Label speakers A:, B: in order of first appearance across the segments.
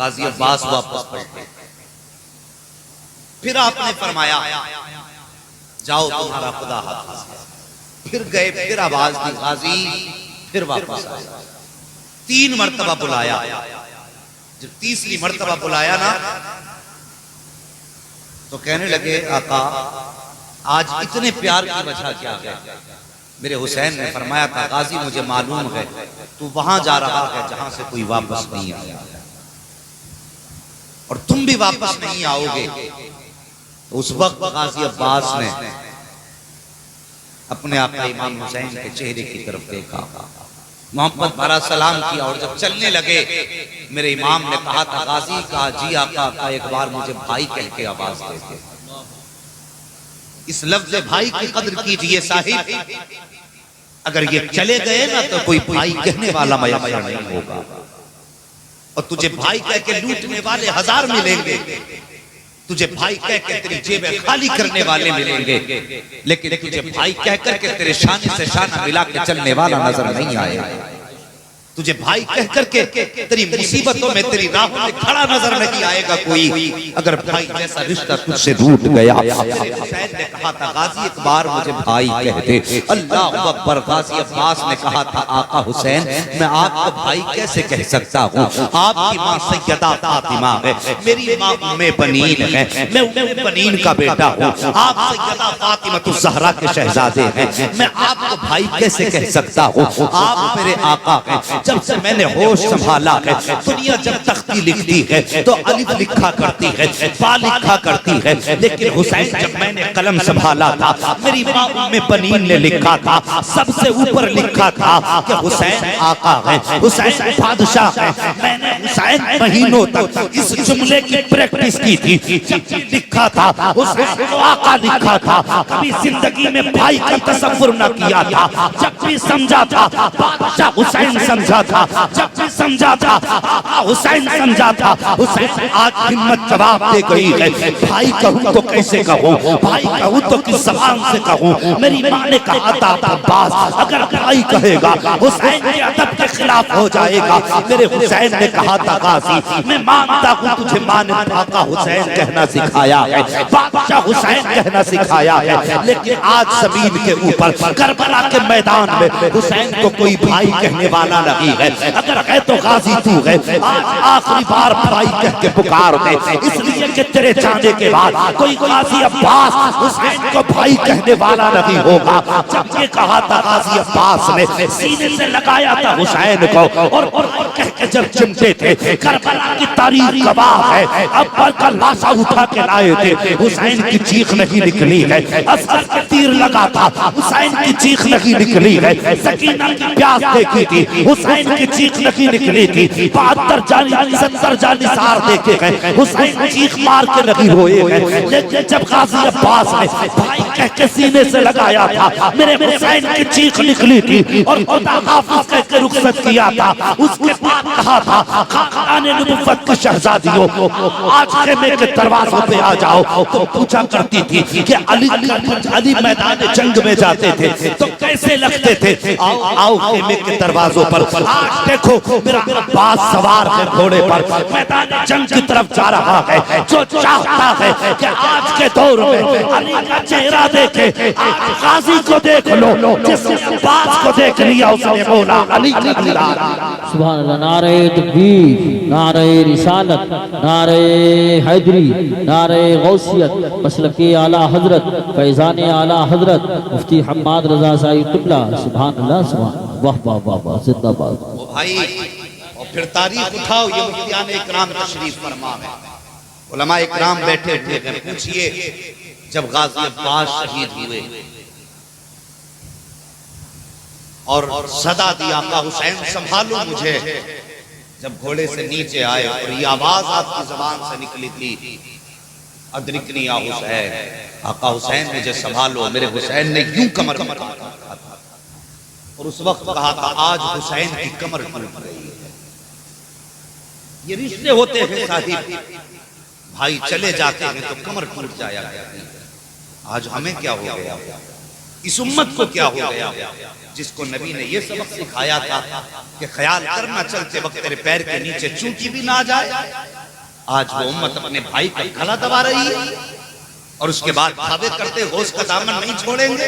A: गाजी अब्बास वापस पलटे। फिर आपने फरमाया जाओ तुम्हारा खुदा हाफिज है। फिर गए, फिर आवाज दी गाजी, फिर वापस आए। 3 मरतबा बुलाया। जब तीसरी मरतबा बुलाया ना तो कहने लगे आका आज इतने प्यार की वजह क्या है? मेरे हुसैन ने फरमाया था गाजी मुझे मालूम है तू वहां जा रहा है जहां से कोई वापस नहीं आया और तुम भी वापस नहीं आओगे। तो उस वक्त गाजी अब्बास ने अपने आका इमाम हुसैन के चेहरे की तरफ देखा, मोहब्बत भरा सलाम किया और जब चलने लगे मेरे इमाम ने कहा था गाजी का जी आका का एक बार मुझे भाई कह के आवाज देते। इस लफ्ज भाई की कदर कीजिए साहिब, अगर ये चले गए ना तो कोई भाई कहने वाला मयस्सर नहीं होगा और तुझे भाई कह के लूटने वाले 1000 मिलेंगे, तुझे भाई कह के तेरी जेबें खाली करने वाले मिलेंगे, लेकिन तुझे भाई कह करके तेरे शान से शाना मिला के चलने वाला नजर नहीं आएगा। तुझे भाई कह करके तेरी मुसीबतों में तेरी राहों में खड़ा नजर नहीं आएगा कोई, अगर भाई जैसा रिश्ता तुझसे रूठ गया। हुसैन ने कहा था गाजी एक बार मुझे भाई कह दे। अल्लाह अकबर। गाजी अब्बास ने कहा था आका हुसैन मैं आपको भाई कैसे कह सकता हूँ? आपकी माँ सैयदा फातिमा है, मेरी माँ उम्मे बनीन है, मैं उम्मे बनीन का बेटा हूँ, आप सैयदा फातिमा ज़हरा के शहजादे हैं, मैं आपको भाई कैसे कह सकता हूँ? आप मेरे आका हैं। जब से मैंने होश संभाला है दुनिया जब तख्ती लिखती है तो अलिफ लिखा करती है, बा लिखा करती है, लेकिन हुसैन जब मैंने कलम संभाला था मेरी माँ उम्मे बनीन ने लिखा था, सबसे ऊपर लिखा था कि हुसैन आका है, हुसैन बादशाह है। मैंने हुसैन महीनों तक इस जुमले की प्रैक्टिस की थी। लिखा था हुसैन आका लिखा था, कभी जिंदगी में भाई का तसव्वुर न किया था। जब भी समझा था बादशाह हुसैन समझा था, जब भी समझा था हुसैन समझा था। हुसैन आज हिम्मत जवाब दे गई है, भाई कहूँ तो कैसे कहूँ, भाई कहूँ तो किस ज़बान से कहूँ? मेरी माँ ने कहा था अब्बास अगर भाई कहेगा हुसैन के अदब के खिलाफ हो जाएगा। मेरे हुसैन ने कहा था गाजी मैं मानता हूँ तुझे माँ ने आका हुसैन कहना सिखाया है, बादशाह हुसैन कहना सिखाया है, लेकिन आज जमीन के ऊपर करबला के मैदान में हुसैन को कोई भाई कहने वाला नहीं है। अगर है तो गाजी तू है, आखिरी बार भाई कह के पुकार दे, इसलिए कि तेरे जाने के बाद कोई गाजी अब्बास हुसैन को भाई कहने वाला नहीं होगा। जब ये कहा था गाजी अब्बास ने सीने से लगाया था हुसैन को और कह के जब चिमटे थे, करबला की तारीख गवाह है, अब्बर का लाशा उठा के लाए थे, हुसैन की चीख नहीं निकली है। असगर के तीर लगा था, हुसैन की चीख नहीं निकली है। सकीना की प्यास देखी थी, हुसैन की चीख नहीं निकली थी। 72 जानी 70 जानिसार देखे गए, हुसैन चीख मार के नहीं रोए गए। लेकिन जब गाजी अब्बास ने भाई कह के सीने से लगाया था, मेरे हुसैन की चीख निकली थी और खुदा हाफिज कह के रुखसत किया था। उसके बाद कहा था खानदाने नबुव्वत की शहजादियों आज खेमे के दरवाजों पे आ जाओ। तो पूछा करती थी कि अली मैदान जंग में जाते थे तो कैसे लगते थे? आओ आओ खेमे के दरवाजों पर। आज देखो मेरा अब्बास सवार है घोड़े पर, मैदान जंग की तरफ जा रहा है। जो चाहता है कि आज के दौर में अली का चेहरा देखे, आज गाजी को देख लो, जिसने अब्बास को देख लिया उसने बोला अली की दीदार।
B: सुभान अल्लाह। नारे तकबीर, नारे रिसालत, नारे हैदरी, नारे गौसियत, मसलके आला हजरत, फैजान आला हजरत मुफ्ती हम्माद रजा साहिब किबला। सुभान अल्लाह, सुभान, वाह वाह वाह वाह, जिंदाबाद।
A: भाई और फिर तारीख उठाओ, ये मुफ्तियान इकराम तशरीफ फरमा है, उलमा इकराम बैठे थे। पूछिए जब गाजी अब्बास शहीद हुए और सदा दी आका हुसैन संभालो मुझे, जब घोड़े से नीचे आए और ये आवाज आपकी जबान से निकली थी अदरिकनी या हुसैन, आका हुसैन ने जो संभालो, मेरे हुसैन ने यूं कमर और उस वक्त कहा था आज हुसैन की कमर टूट रही है। ये रिश्ते होते हैं साहिब, भाई चले जाते हैं तो कमर टूट जाया। आज हमें क्या हो गया? इस उम्मत को क्या हो गया जिसको नबी ने ये सबक सिखाया था कि ख्याल करना चलते वक्त तेरे पैर के नीचे चूंटी भी ना जाए। आज वो उम्मत अपने भाई का गला दबा रही है और उसके बाद दावे करते होश का दामन नहीं छोड़ेंगे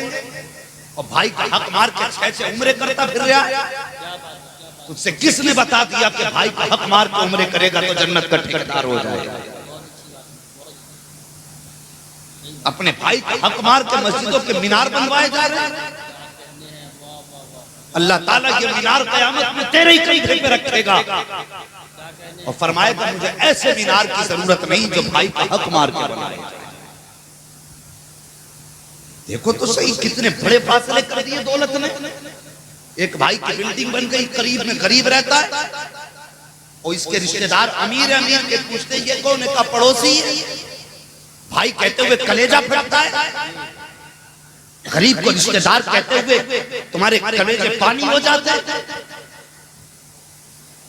A: और भाई का हक मार के 6 उम्रे करता फिर रहा है। तुझसे किसने बता दिया कि भाई का हक मार के उम्रे करेगा तो जन्नत का ठेकेदार हो जाएगा? अपने भाई का हक मार के मस्जिदों के मीनार बनवाए जा रहे हैं। अल्लाह ताला ये मीनार क़यामत में तेरे ही कई घर पे रखेगा और फरमाएगा मुझे ऐसे मीनार की जरूरत नहीं जो भाई का हक मार के बनाए जाए। देखो तो सही कितने बड़े फासले कर दिए दौलत ने। एक भाई की बिल्डिंग बन गई, करीब में गरीब रहता है और इसके रिश्तेदार अमीर अमीर के पूछते ये कौन है? का पड़ोसी है। भाई कहते हुए कलेजा फटता है, गरीब को रिश्तेदार कहते हुए तुम्हारे कलेजे पानी हो जाते हैं।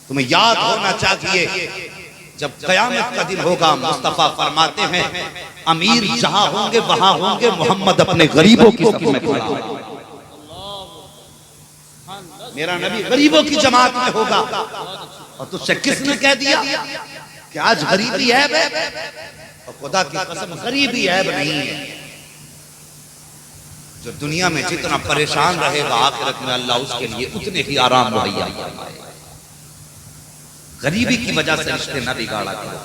A: तुम्हें याद होना चाहिए जब कयामत का दिन होगा, मुस्तफा फरमाते हैं अमीर जहां होंगे वहां होंगे, मोहम्मद अपने गरीबों की सफ में खड़ा होगा। मेरा नबी गरीबों की जमात में होगा और तुझसे किसने कह दिया कि आज गरीबी ऐब है? और खुदा की कसम गरीबी ऐब नहीं है। जो दुनिया में जितना परेशान रहेगा आखिरत में अल्लाह उसके लिए उतने ही आराम मुहैया फरमाएगा। गरीबी की वजह से रिश्ते न बिगाड़ा करो।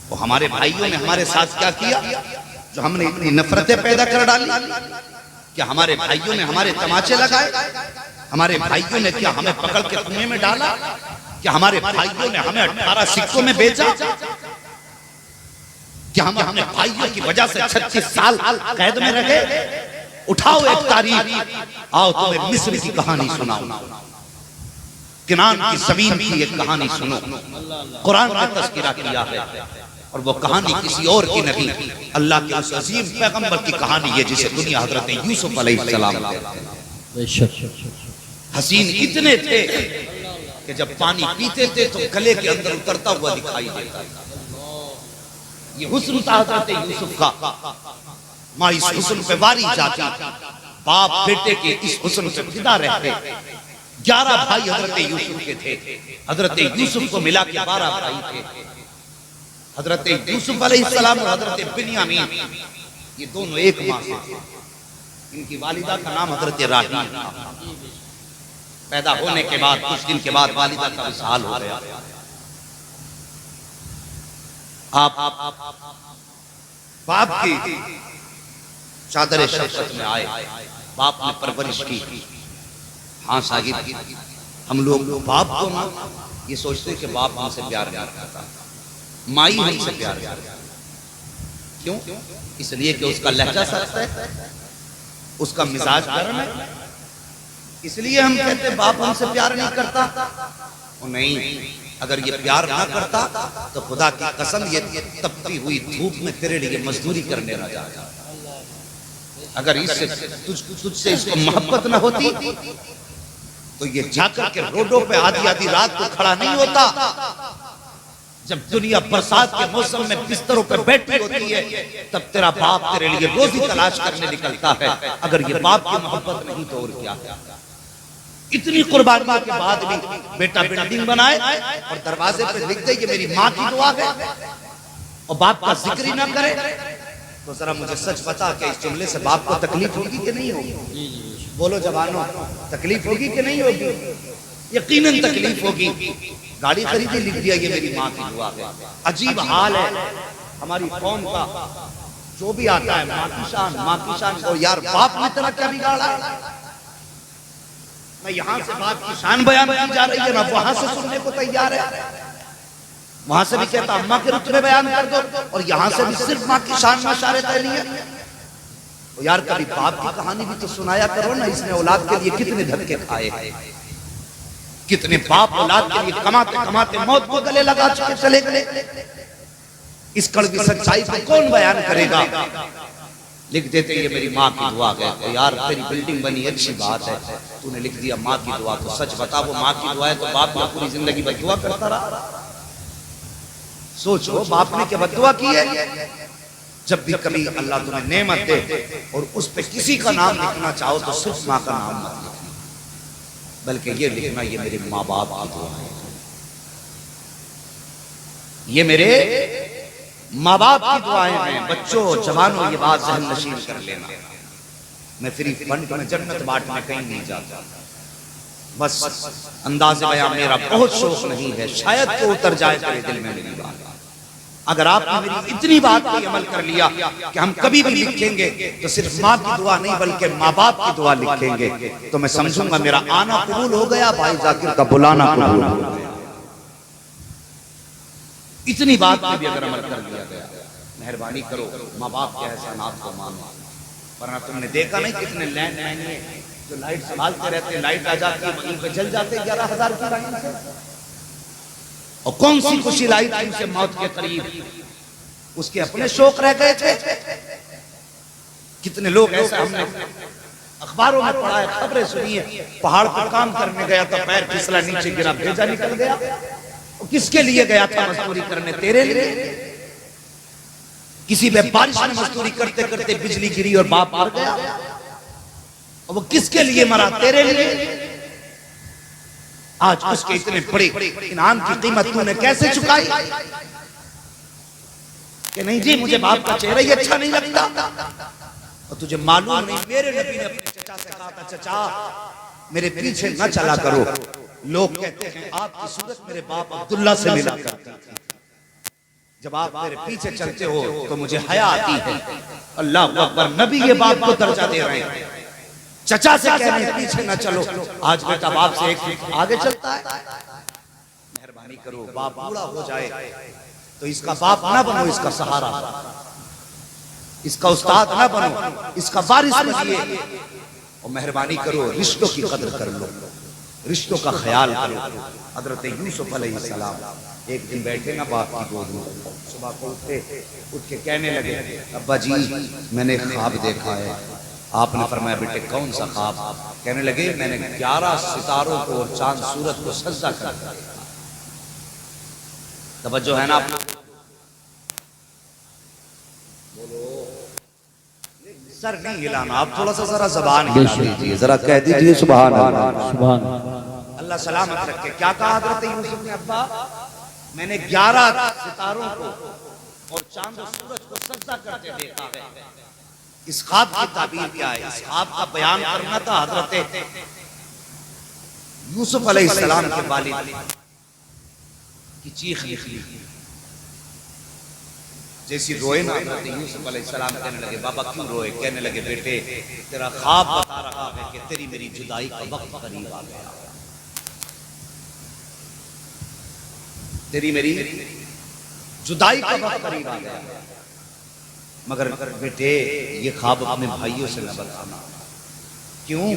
A: वो हमारे भाइयों ने हमारे साथ क्या किया जो हमने इतनी नफरतें पैदा कर डाली? क्या हमारे भाइयों ने हमारे तमाचे लगाए? हमारे भाइयों ने क्या हमें पकड़ के कुएं में डाला? क्या हमारे भाइयों ने हमें 18 सिक्कों में बेचा? क्या हम अपने भाइयों की वजह से 36 साल कैद में रहे? उठाओ एक तारीख, आओ तुम्हें मिस्र की कहानी सुनाओ, किनान की जमीन की एक कहानी सुनो। कुरान में तज़किरा किया है और वो कहानी किसी और की नहीं, अल्लाह के उस अजीम पैगंबर की कहानी है जिसे दुनिया हजरत यूसुफ अलैहिस्सलाम हसीन इतने थे कि जब पानी पीते थे तो गले के अंदर उतरता हुआ दिखाई देता था। ये हुस्न था हजरत यूसुफ का। माँ इस हुस्न पे वारी जाती, बाप बेटे के इस हुस्न पे फिदा रहते। 11 भाई हजरत यूसुफ के थे। हजरत यूसुफ को मिला के 12 भाई थे। हजरत यूसुफ अलैहिस्सलाम और हजरत बिन्यामीन ये दोनों एक माँ से थे। इनकी वालिदा का नाम हजरत राहील था। पैदा होने के बाद कुछ दिन के बाद वालिदा का विसाल हो गया। आप बाप की चादर शफ़क़त में आए, बाप ने परवरिश की। हाँ साहिब, हम लोग बाप को ना ये सोचते कि बाप हमसे प्यार नहीं करता, माई हमसे प्यार करता। क्यों? इसलिए कि उसका लहजा सख्त है, उसका मिजाज गर्म है, इसलिए हम कहते बाप हमसे प्यार नहीं करता। और नहीं, अगर ये प्यार ना करता तो खुदा की कसम ये तपती हुई धूप में तेरे लिए मजदूरी करने ना जाता। अगर इससे तुझसे इसको मोहब्बत ना होती तो ये जाकर के रोडों पे आधी आधी रात को खड़ा नहीं होता। जब दुनिया बरसात के मौसम में बिस्तरों पे बैठी होती है तब तेरा बाप तेरे लिए रोजी तलाश करने निकलता है। अगर ये बाप की मोहब्बत नहीं तो और क्या? इतनी कुर्बानी के बाद भी बेटा बिल्डिंग बनाए और दरवाजे पे लिख दे कि मेरी माँ की दुआ है और बाप का जिक्र ही ना करे, तो जरा मुझे सच बता कि इस जुमले से बाप को तकलीफ होगी कि नहीं होगी? बोलो जवानों, तकलीफ होगी कि नहीं होगी? यकीनन तकलीफ होगी। गाड़ी खरीदी, लिख दिया ये मेरी माँ की दुआ है। अजीब हाल है हमारी कौम का। जो भी आता है माँ की शान, माँ की शान। और यार बाप ने तेरा क्या बिगाड़ा है? ना यहाँ से बाप की शान बयान की जा रही है, ना वहां से सुनने को तैयार है। वहां से भी कहता अम्मा के रुतबे बयान कर दो और यहाँ से भी सिर्फ माँ की शान में इशारे तय नहीं है। तो यार कभी बाप की कहानी भी तो सुनाया करो ना। इसने औलाद के लिए कितने धक्के खाए, कितने बाप औलाद के लिए कमाते कमाते मौत को गले लगा चुके चले गए। इस कड़वी सच्चाई को कौन बयान करेगा? लिख देते ये मेरी माँ की दुआ है। तो यार तेरी बिल्डिंग बनी अच्छी बात है, तूने लिख दिया माँ की दुआ। तो सच बता वो माँ की दुआ है तो बाप ने पूरी जिंदगी बददुआ करता रहा? सोचो बाप ने क्या बददुआ की है? जब भी कभी अल्लाह तुम्हें नेमत दे और उस पे किसी का नाम लिखना चाहो तो सिर्फ माँ का नाम मत लिखना, बल्कि ये लिखना ये मेरे माँ बाप की दुआ है, ये मेरे माँ बाप की दुआएं हैं। बच्चों जवानों ये बात ज़हन नशीन कर लेना, मैं फ्री फंड में जन्नत बांटने कहीं नहीं जाता, बस अंदाज़े बयां मेरा बहुत शौक नहीं है, शायद तो उतर जाए तेरे दिल में मेरी बात। अगर आपने मेरी इतनी बात पर अमल कर लिया कि हम कभी भी लिखेंगे तो सिर्फ माँ की दुआ नहीं बल्कि माँ बाप की दुआ लिखेंगे, तो मैं समझूंगा मेरा आना कबूल हो गया, भाई जाकिर का बुलाना कबूल हो गया। इतनी बात पे भी अगर अमल कर दिया गया, मेहरबानी करो माँ बाप के एहसानात को मानो, वरना तुमने देखा नहीं कितने लैंडलाइन में जो लाइट संभालते रहते, लाइट आ जाती है वहीं पे जल जाते 11,000 की लाइन से, और कौन सी खुशी लाई थी उनसे मौत के करीब, उसके अपने शौक रह गए थे। कितने लोग ऐसा हमने अखबारों में पढ़ा है, खबरें सुनी है, पहाड़ पर काम करने गया था, पैर फिसला नीचे गिरा, भेजा निकल गया। किसके लिए गया था मजदूरी करने? तेरे लिए। किसी में बारिश में मजदूरी करते करते बिजली गिरी और बाप मर गया, और वो किसके लिए मरा? तेरे लिए। आज उसके इतने बड़े इनाम की कीमत तूने कैसे चुकाई कि नहीं जी मुझे बाप का चेहरा ही अच्छा नहीं लगता, और तुझे मालूम नहीं मेरे नबी ने अपने चचा से कहा था, चचा मेरे पीछे न चला करो, लोग कहते हैं आपकी सूरत मेरे बाप अब्दुल्ला से मिला करती थी, जब आप मेरे पीछे चलते हो तो मुझे हया आती है। अल्लाह अकबर, नबी ये बाप को दर्जा दे रहे हैं, चचा से कह रहे हैं पीछे न चलो, आज बेटा बाप से एक फीट आगे चलता है। मेहरबानी करो, बाप बूढ़ा हो जाए तो इसका बाप ना बनो, इसका सहारा, इसका उस्ताद ना बनो, इसका वारिस बनिए। और मेहरबानी करो रिश्तों की कदर कर लो, रिश्तों का ख्याल करो। हजरत यूसुफ अलैहिस्सलाम एक दिन बैठे ना बाप की गोद में, सुबह को उठ के कहने लगे, अब्बा जी मैंने ख्वाब देखा है। आपने फरमाया बेटे कौन सा ख्वाब? कहने लगे मैंने 11 सितारों को और चांद सूरज को सजदा कर दिया। तवज्जो है ना आप? सर नहीं हिलाना, आप थोड़ा सा जरा जबान हिला दीजिए, जरा कह दीजिए सुभान अल्लाह।
B: सुभान
A: अल्लाह सलामत रखे। क्या कहा हजरत यूसुफ ने? अब्बा मैंने 11 सितारों को और चांद और सूरज को सजदा करते देखा है। इस ख्वाब की ताबीर क्या है? इस ख्वाब का बयान करना था हजरत यूसुफ अलैहिस्सलाम के वालिद की चीख निकली, जैसी रोए ना हजरत यूसुफ अलैहिस्सलाम कहने लगे बाबा क्यों रोए? कहने लगे बेटे तेरा ख्वाब बता रहा है कि तेरी मेरी जुदाई का वक्त करीब आ गया, तेरी मेरी जुदाई का वक्त करीब आ गया। मगर बेटे ये ख्वाब अपने भाइयों से न बताना। क्यों?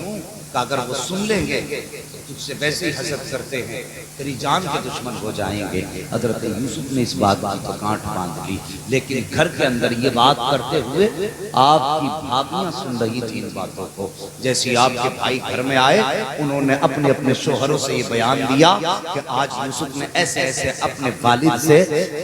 A: अगर वो सुन लेंगे तो तुझसे वैसे ही हसद करते हैं, तेरी जान के दुश्मन हो जाएंगे। हजरत यूसुफ ने इस बात की तो गांठ बांध ली, लेकिन घर के अंदर ये बात करते हुए आपकी भाभियां सुन रही थी इन बातों को। जैसे आपके भाई घर में आए, उन्होंने अपने अपने शोहरों से ये बयान दिया कि आज यूसुफ ने ऐसे ऐसे अपने वालिद से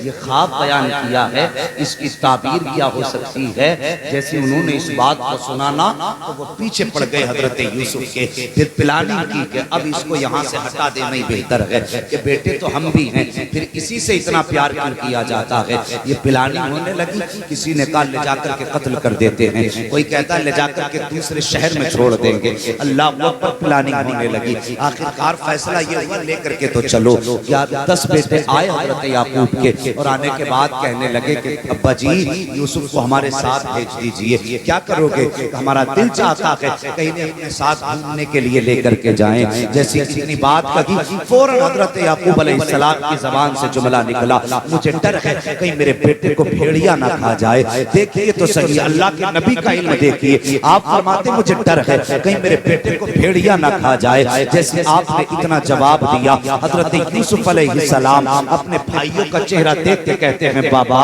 A: ये ख्वाब बयान किया है, इसकी ताबीर क्या हो सकती है। जैसे उन्होंने इस बात को सुना ना तो वो पीछे पड़ गए हजरत यूसुफ के। फिर प्लानिंग की कि अब इसको यहाँ से हटा देना ही बेहतर है कि बेटे तो हम भी हैं, फिर इसी से इतना प्यार क्यों किया जाता है। ये प्लानिंग होने लगी, किसी ने कहा ले जाकर के कत्ल कर देते हैं, कोई कहता है ले जाकर के दूसरे शहर में छोड़ देंगे। अल्लाह पर प्लानिंग होने लगी। आखिरकार फैसला ये हुआ लेकर के तो चलो। क्या 10 बेटे आए हजरत याकूब के, और आने के बाद कहने लगे कि अब्बा जी यूसुफ को हमारे साथ भेज दीजिए। क्या करोगे? हमारा दिल चाहता है कहीं अपने साथ घूमने के लिए लेकर के जाएं। जैसी इतनी बात कही, फौरन हजरत याकूब अलैहिस्सलाम की जबान से जुमला निकला, मुझे डर है कहीं मेरे बेटे को भेड़िया ना खा जाए। देखिए तो सही, अल्लाह के नबी का इल्म देखिए, आप फरमाते मुझे डर है कहीं मेरे बेटे को भेड़िया ना खा जाए। जैसे आपने इतना जवाब दिया, हजरत यूसुफ अलैहिस्सलाम अपने भाइयों का चेहरा देख के कहते हैं बाबा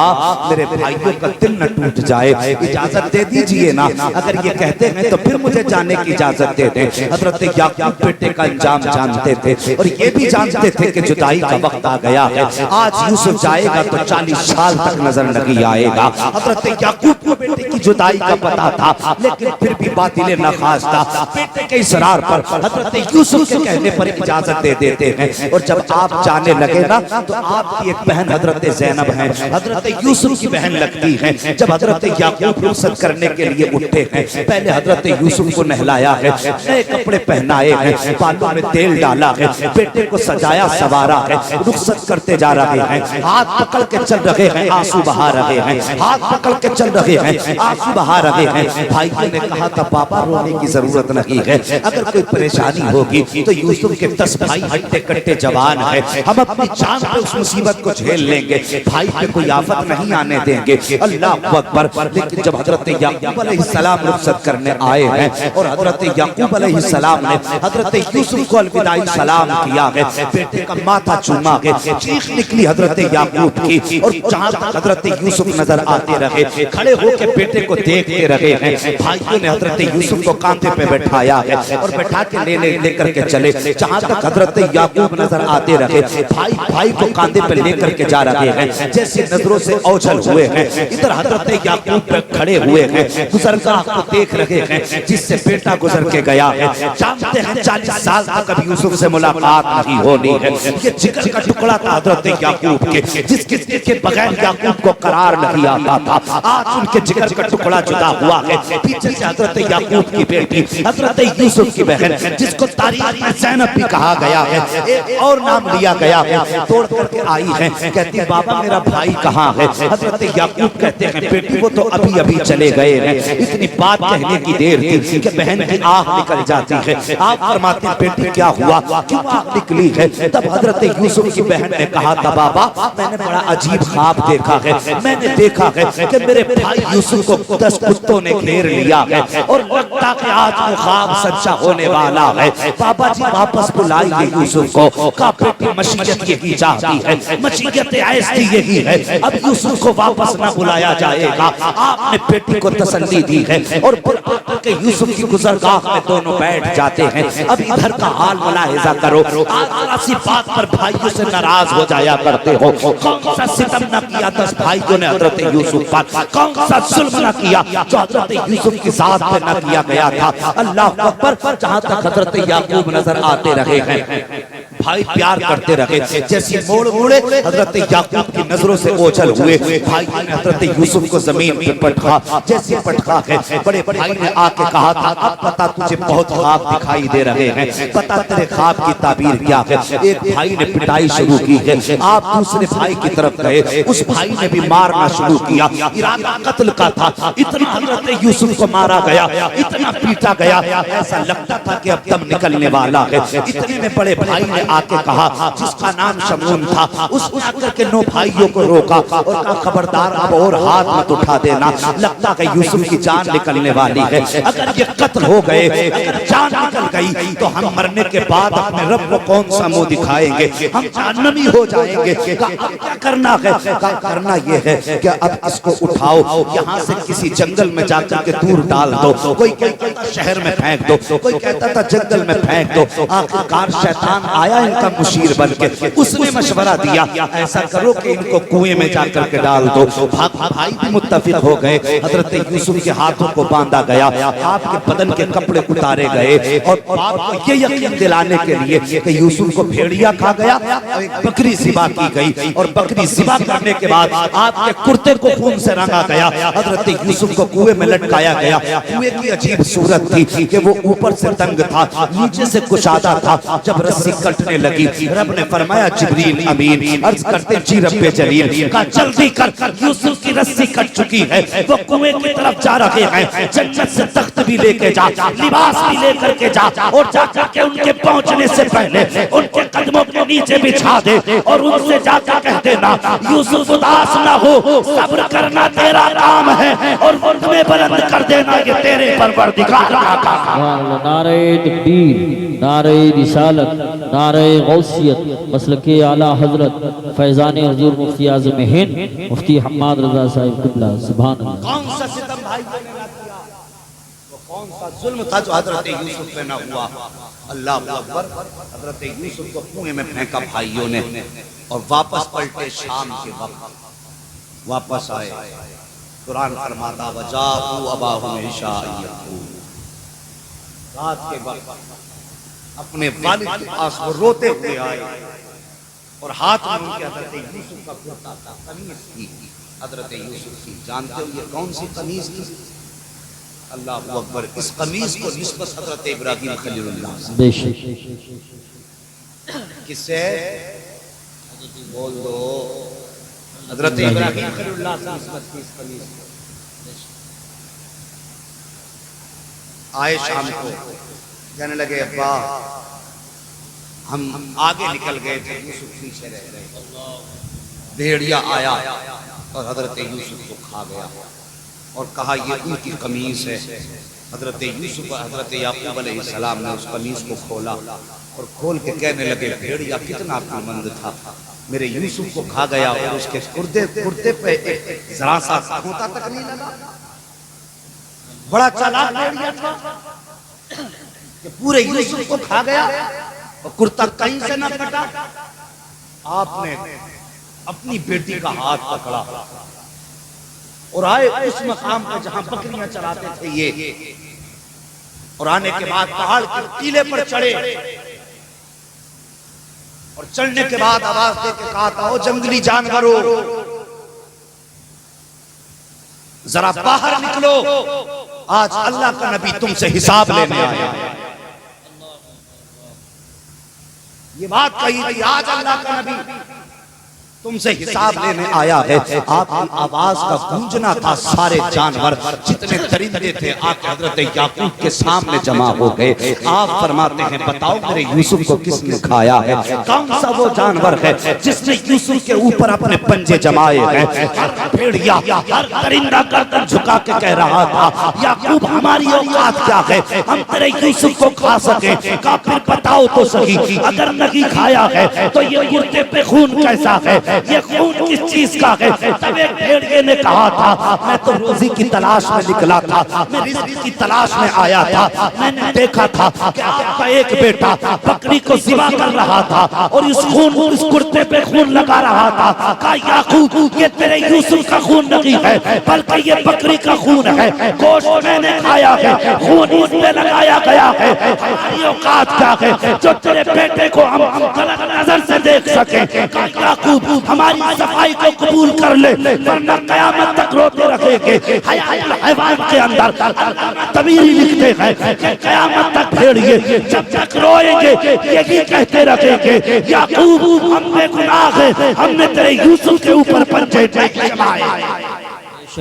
A: मेरे भाइयों का दिल न टूट जाए, इजाजत दे दीजिए ना। अगर ये कहते हैं तो फिर मुझे जाने की इजाजत दे दें। हजरत याकूब बेटे का अंजाम जानते थे और ये भी जानते थे कि जुदाई का वक्त आ गया है। आज यूसुफ जाएगा तो 40 साल तक नजर नहीं आएगा। हजरत याकूब को बेटे की जुदाई का पता था, लेकिन फिर भी बातिल नखास्ता बेटे के इसरार पर हजरत यूसुफ के कहने पर इजाजत दे देते हैं। और जब आप जाने लगे ना तो आपकी एक बहन हजरत ज़ैनब है, हजरत यूसुफ की बहन लगती है। जब हजरत याकूब रुखसत करने के लिए उठे हैं, पहले हजरत यूसुफ को नहलाया है, नए कपड़े पहनाए हैं, बालों में तेल डाला है, बेटे को सजाया सवारा है, रुखसत करते जा रहे हैं, हाथ पकड़ के चल रहे हैं, आंसू बहा रहे हैं, हाथ पकड़ के चल रहे हैं, आंसू बहा रहे हैं। भाइयों ने कहा था पापा रोने की जरूरत नहीं है, अगर कोई परेशानी होगी तो यूसुफ के 10 भाई हट्टे कट्टे जवान है, हम अपनी जान पे उस मुसीबत को झेल लेंगे, भाई पे कोई आफत नहीं आने देंगे। अल्लाह अकबर। लेकिन जब हजरत याकूब अलैहिस्सलाम रुखसत करने आए हैं और हजरत याकूब अलैहिस्सलाम ने हजरत यूसुफ को अलविदाई सलाम किया है, बेटे का माथा चूमा है, चीख निकली हजरत याकूब की। और जहां तक हजरत यूसुफ नजर आते रहे, खड़े होकर बेटे को देखते रहे हैं। भाइयों ने हजरत यूसुफ को कांधे पे बैठाया है और बैठा के लेकर के चले। जहां तक हजरत याकूब नजर आते रहे, भाई को कांधे पे लेकर के जा रहे हैं। जैसी नजरों से ओझल हुए हैं, इधर हजरत याकूब पे खड़े हुए हैं, गुजरगाह को देख रहे हैं जिससे बेटा गुजर के गया है। जानते हैं 40 साल तक अब यूसुफ से मुलाकात नहीं होनी है। ये जिगर का टुकड़ा था हजरत याकूब के, जिसके के बगैर याकूब को करार नहीं आता था। आज उनके जिगर का टुकड़ा जुदा हुआ है। पीछे से हजरत याकूब की बेटी हजरत यूसुफ की बहन, जिसको तारीख में ज़ैनब भी कहा गया है, एक और नाम लिया गया है, तोड़ करके आई है। कहती बाबा मेरा भाई कहाँ है? हजरत याकूब कहते हैं बेटी वो तो अभी अभी चले गए हैं। इतनी बात कहने की देर थी कि बहन की आह निकल जाती है। आप फरमाते बेटी क्या हुआ, क्यों आह निकली है? तब हजरत यूसुफ की बहन ने कहा था बाबा मैंने बड़ा अजीब ख्वाब देखा है। मैंने देखा है कि मेरे भाई यूसुफ को 10 कुत्तों ने घेर लिया है और लगता है आज वो ख्वाब सच्चा होने वाला है। बाबा जी वापस बुलाइए यूसुफ को। का बेटी मशीयत यही चाहती है, मशीयत ऐसी यही है, अब यूसुफ को वापस न बुलाया जाएगा। आपने बेटी को तसल्ली दी है और फिर के यूसुफ की गुजरगाह में दोनों बैठ जाते हैं। अब इधर का हाल मुलाहिजा करो। ऐसी बात पर भाइयों से नाराज हो जाया करते हो। कौन सा सितम न किया 10 भाइयों ने हजरत यूसुफ पर, कौन सा जुल्म न किया जो हजरत यूसुफ की जात पे न किया गया था। अल्लाह अकबर। जहां तक हजरत याकूब नजर आते रहे हैं, भाई प्यार करते रहे। जैसे मोड़ मोड़े हजरत याकूब की नजरों से ओझल हुए, भाई ने हजरत यूसुफ को जमीन पे पटका। जैसे पटका है, बड़े भाई ने आके कहा था अब पता तुझे बहुत ख्वाब दिखाई दे रहे हैं, पता तेरे ख्वाब की ताबीर क्या है। एक भाई ने पिटाई शुरू की है, आप दूसरे भाई की तरफ गए, उस भाई ने भी मारना शुरू किया। इरादा कत्ल का था। इतना हजरत यूसुफ को मारा गया, इतना पीटा गया, ऐसा लगता था कि अब दम निकलने वाला है। इतने में बड़े भाई ने आके कहा, जिसका नाम शमून था, उसने आकर के 9 भाइयों को रोका और कहा खबरदार अब और हाथ मत उठा देना, लगता है यूसुफ की जान निकलने वाली है। अगर ये कत्ल हो गए, अगर जान निकल गई तो हम मरने के बाद अपने रब को कौन सा मुंह दिखाएंगे, हम जहन्नमी हो जाएंगे। क्या करना है? करना ये है कि अब इसको उठाओ, यहाँ से किसी जंगल में जाकर के दूर डाल दो। कोई कहता था शहर में फेंक दो, कोई कहता था जंगल में फेंक दो। आखिरकार शैतान आया इनका मुशीर बन के, उसने मशवरा दिया ऐसा करो कि इनको कुएं में जाकर के डाल दो। भाई भी मुत्तफिक हो गए। हजरत यूसुफ के हाथों को बांधा गया, आपके बदन के कपड़े उतारे गए और बाप को ये यकीन दिलाने के लिए कि यूसुफ को भेड़िया खा गया, एक बकरी ज़िबा की गई और बकरी ज़िबा करने के बाद आपके कुर्ते को खून से रंगा गया। हजरत यूसुफ को कुएं में लटकाया गया। कुएं की अजीब सूरत थी कि वो ऊपर से तंग था, नीचे से कुशादा था। जब रस्सी कटने लगी, रब ने फरमाया जिब्रील अमीन, अर्ज करते जी रब्बे जलील का जल्दी कर, यूसुफ की रस्सी कट चुकी है, वो कुएं की तरफ जा रहे हैं। जन्नत से तख्त भी लेके जा, लिबास भी लेकर के जा और जाकर के उनके पहुंचने से पहले उनके कदमों के नीचे बिछा दे और उनसे जाकर कह देना यूसुफ उदास ना हो, सब्र करना तेरा काम है और वो तुम्हें बुलंद कर देना ये तेरे परवरदिगार का काम है।
B: नारे तकबीर, नारे रिसालत, नारे गौसियत, मसलके आला हजरत फैजान हुजूर मुफ्ती आज़म हिंद मुफ्ती हम्माद रज़ा साहिब क़िबला। सुभान अल्लाह।
A: कौन सा सितम भाई ने ना किया, वो कौन कौन सा जुल्म था जो हजरत यूसुफ पे न हुआ। अल्लाह अकबर। हजरत यूसुफ को कुएं में फेंका भाइयों ने और वापस पलटे शाम के वक्त वापस आए। कुरान फरमाता वजाऊ अबाहुम इशाअ, रात के वक्त अपने वालिद के पास वो रोते हुए आए और हाथ में उनके हजरत यूसुफ का कुर्ता था, कमीज थी हजरत यूसुफ की। जानते हो ये कौन सी कमीज थी? अल्लाह अकबर। इस कमीज को निस्बत हजरत इब्राहिम खलीलुल्लाह से। किससे? बोल दो। हजरत इब्राहिम खलीलुल्लाह से निस्बत की इस कमीज को। आए शाम को कहने लगे अब्बा हम आगे निकल गए थे, यूसुफ पीछे रह गए। भेड़िया आया और हजरत यूसुफ को खा गया और कहा ये उनकी कमीज है। हजरत यूसुफ हजरत याकूब अलैहिस्सलाम ने उस कमीज को खोला और खोल के कहने लगे भेड़िया कितना अक्लमंद था, मेरे यूसुफ को खा गया और उसके कुर्ते पे एक जरा सा खोता तक नहीं लगा। बड़ा चालाक भेड़िया था कि पूरे यूसुफ को खा गया और कुर्ता कहीं से न फटा। आपने अपनी बेटी का हाथ पकड़ा और आए उस मकाम पर जहां बकरियां चराते थे ये, और आने के बाद पहाड़ के टीले पर चढ़े और चढ़ने के बाद आवाज दे के कहा था ओ जंगली जानवरों जरा बाहर निकलो, आज अल्लाह का नबी तुमसे हिसाब लेने आया। ये बात कही थी, आज अल्लाह का नबी तुमसे हिसाब लेने आया है। आपकी आवाज का गूंजना था, सारे जानवर जितने दरिंदे थे आके हजरत याकूब के सामने जमा हो गए। आप फरमाते हैं बताओ मेरे यूसुफ को किसने खाया है? कौन सा वो जानवर है जिसने यूसुफ के ऊपर अपने पंजे जमाए हैं? हर भेड़िया हर दरिंदा गर्दन झुका के कह रहा था याकूब हमारी औकात क्या है, हम तेरे यूसुफ को खा सके? का फिर बताओ तो सही, अगर नहीं खाया है तो ये मुर्दे पे खून कैसा है, ये खून किस चीज का है? तब एक भेड़िए ने कहा था मैं तो रोजी की तलाश में निकला था, मैं रिज़्क़ की तलाश में आया था, मैंने देखा था कि आपका एक बेटा बकरी को ज़िबा कर रहा था और इस कुर्ते पे खून लगा रहा था। कहा याकूब ये तेरे यूसुफ का खून नहीं है बल्कि ये बकरी का खून है, गोश्त मैंने खाया है, खून इस पे लगाया गया है। हमारी औकात क्या है जो तेरे बेटे को हम गलत नजर से देख सके? कहा याकूब हमारी सफाई को कबूल कर ले वरना कयामत तक रोते रखेंगे। हैवान के अंदर तबीरी लिखते हैं कि कयामत तक भेड़िए जब तक रोएंगे यही कहते रखेंगे याकूब हम पे गुनाह है, हमने तेरे यूसुफ के ऊपर पंजे जमाए।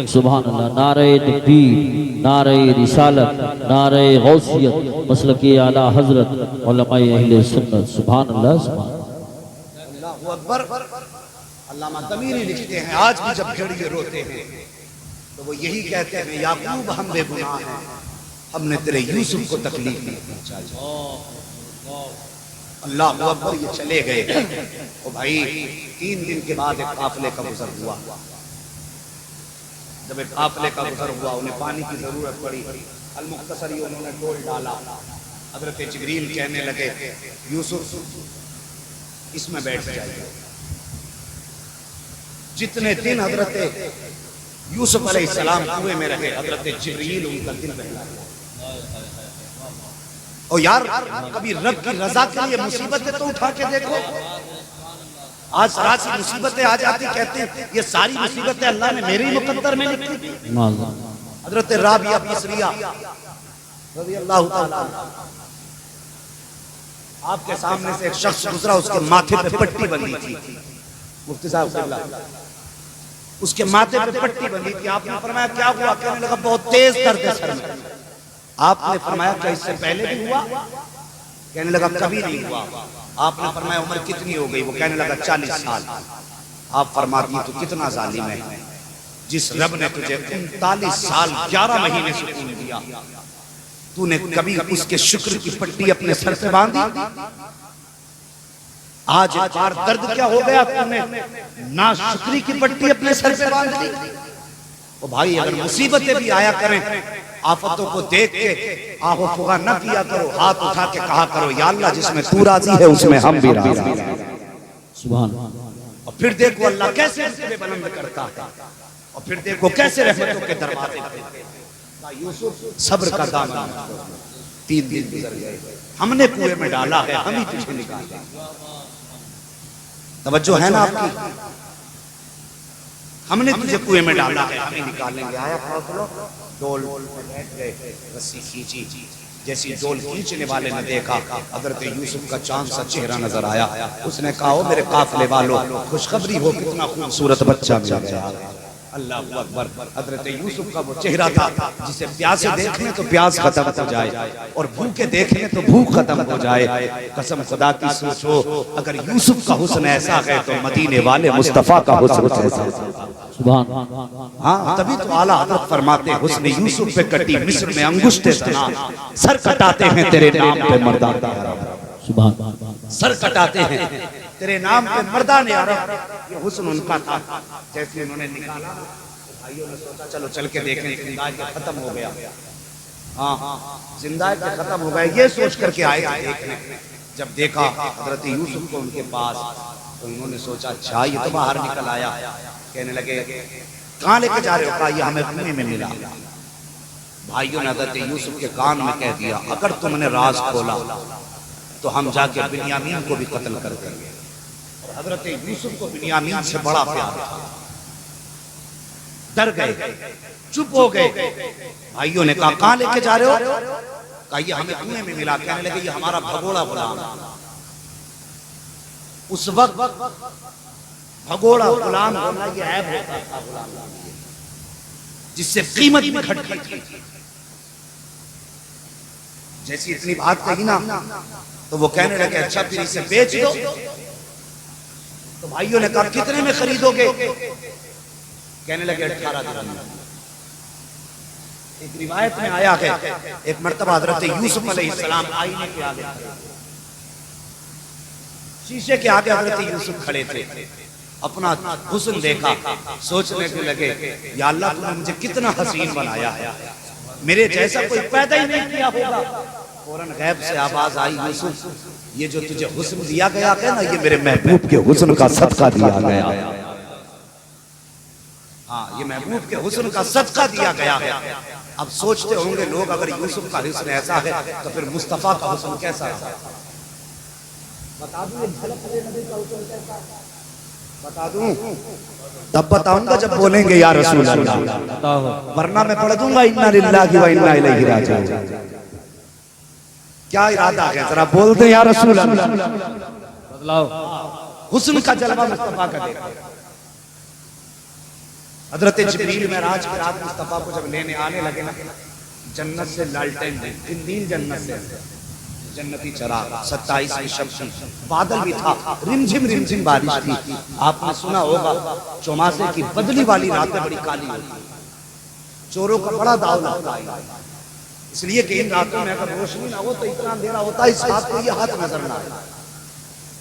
B: सुभान अल्लाह। नारे तकबीर, नारे रिसालत, नारे गौसियत, मसलके आला हजरत उलमाए अहले सुन्नत। सुभान अल्लाह सुभान
A: अल्लाह। अल्लामा तमीरी लिखते हैं आज भी जब भेड़िए रोते हैं तो वो यही कहते हैं याकूब हम बेगुनाह हैं, हमने तेरे यूसुफ को तकलीफ नहीं पहुंचाई। अल्लाह अकबर। ये चले गए ओ भाई 3 दिन के बाद एक काफिले का गुजर हुआ। जब एक काफिले का गुजर हुआ उन्हें पानी की जरूरत पड़ी, अल-मुख्तसरी उन्होंने डोल डाला। हजरत जिब्रील कहने लगे यूसुफ इसमें बैठ जाइए। जितने दिन हजरत यूसुफ अलैहिस्सलाम कुएं में रहे हजरत जिब्रील उनका दिल बहला। और यार कभी रब की रजा के लिए मुसीबतें तो उठा के देखो। आज रात की मुसीबतें आ जाती, कहते हैं ये सारी मुसीबतें अल्लाह ने मेरे ही मुकद्दर में लिखी थी। हजरत राबिया बिसरिया रज़ियल्लाहु ताला आपके सामने से एक शख्स गुजरा, उसके माथे पे पट्टी बंधी थी। मुफ्ती साहब उसके माथे पे पट्टी बंधी थी। आपने फरमाया क्या हुआ? कहने लगा बहुत तेज दर्द है सर में। आपने फरमाया क्या इससे पहले भी हुआ? कहने लगा कभी नहीं हुआ। आपने फरमाया उम्र कितनी हो गई? वो कहने लगा 40 साल। आप फरमाती तो कितना जालिम है, जिस रब ने तुझे 39 साल 11 महीने सुकून दिया, तूने कभी उसके शुक्र की पट्टी अपने सर पे बांधी? आज बार दर्द क्या हो गया, तुमने नाशुक्री की पट्टी अपने सर पे बांध ली। ओ भाई अगर मुसीबतें भी आया करें आफतों को देख के आहो फुगा न किया करो, हाथ उठा के कहा करो या अल्लाह जिसमें तू राजी है उसमें हम भी राजी हैं।
B: सुभान।
A: और फिर देखो अल्लाह कैसे रुतबे बुलंद करता है, और फिर देखो कैसे रहमतों के दरवाजे खोलता है। यूसुफ सब्र का दामन, 3 दिन गुजर गए, हमने कुएं में डाला है, हम ही तुझे निकालेंगे। तवज्जो है ना आपकी? हमने तुझे कुएं में डाला है, हम ही निकालेंगे। आया डोल बैठ गए, रस्सी खींची, जैसी डोल खींचने वाले ने देखा हजरत यूसुफ का चांद सा चेहरा नजर आया। उसने कहा ओ मेरे काफिले वालों, खुशखबरी हो, कितना खूबसूरत बच्चा मिल गया। अल्लाह अकबर। हजरत यूसुफ का वो चेहरा था जिसे प्यासे देखने तो प्यास खत्म हो जाए और भूखे देखने तो भूख खत्म हो जाए। कसम खुदा की सोचो, अगर यूसुफ का हुस्न ऐसा है तो मदीने वाले मुस्तफा का हुस्न ऐसा है। हाँ, तभी तो आला हजरत फरमाते हुस्न यूसुफ पे कटी मिस्र में अंगुष्ठे तना, सर कटाते हैं तेरे नाम पे मर्दान, सर कटाते हैं तेरे नाम पे मर्दान अरब। ये हुस्न उनका था। जैसे उन्होंने निकाला, भाइयों ने सोचा चलो चल के देखें, जिंदा के खत्म हो गया। हाँ, जिंदा के खत्म हो गए ये सोच करके आए देखने। जब देखा हजरत यूसुफ को उनके पास, तो उन्होंने सोचा अच्छा ये तो बाहर निकल आया। कहने लगे कहाँ लेके जा रहे हो? कहा ये हमें कुएं में मिला। भाइयों ने हजरत यूसुफ के कान में कह दिया अगर तुमने राज खोला तो हम जाके बिन्यामीन को भी कत्ल कर देंगे। और हजरत यूसुफ को बिन्यामीन से बड़ा प्यार था। डर गए, चुप हो गए। भाइयों ने कहा कहाँ लेके जा रहे हो? कहा ये हमें कुएं में मिला। कहने लगे ये हमारा भगोड़ा गुलाम। उस वक्त भगोड़ा गुलाम होना ये ऐब होता था, जिससे कीमत भी घटती थी। जैसी इतनी बात कही ना, तो वो कहने लगे अच्छा फिर इसे बेच दो। तो भाइयों ने कहा कितने में खरीदोगे? कहने लगे 18 दिरहम। एक रिवायत में आया है एक मर्तबा हजरत यूसुफ अलैहिस्सलाम आईने के आगे, शीशे के आगे हजरत यूसुफ खड़े थे, अपना हुस्न देखा, सोचने के लगे या अल्लाह तूने मुझे कितना हसीन बनाया है, मेरे जैसा कोई पैदा ही नहीं किया होगा। फौरन गैब से आवाज आई यूसुफ ये जो तुझे हुस्न दिया गया है ना, ये मेरे महबूब के हुस्न का सदका दिया गया। हाँ, ये महबूब के हुस्न का सदका दिया गया है। अब सोचते होंगे लोग अगर यूसुफ का हुस्न ऐसा है तो फिर मुस्तफा का हुस्न कैसा है? बता दूं बता दूं तब बताऊंगा जब बोलेंगे या रसूल अल्लाह, वरना मैं पढ़ दूंगा इन्ना लिल्लाहि व इन्ना इलैहि राजिऊन। क्या इरादा है जरा बोल दे या रसूल अल्लाह। बदलाओ हुस्न का जलवा मुस्तफा का देखो। हजरत जिब्रील मेराज की रात मुस्तफा को जब लेने आने लगे ना, जन्नत से लालटेन नील जन्नत से जन्नती चराग 27वीं शब थी, बादल भी था, रिमझिम बारिश थी। आपने सुना होगा चौमासे की बदली वाली रातें बड़ी काली होती, चोरों का बड़ा दाव लगता है, इसलिए कि इन रातों में अगर रोशनी ना हो तो इतना अंधेरा होता है इस बात को ये हाथ नजर ना आए।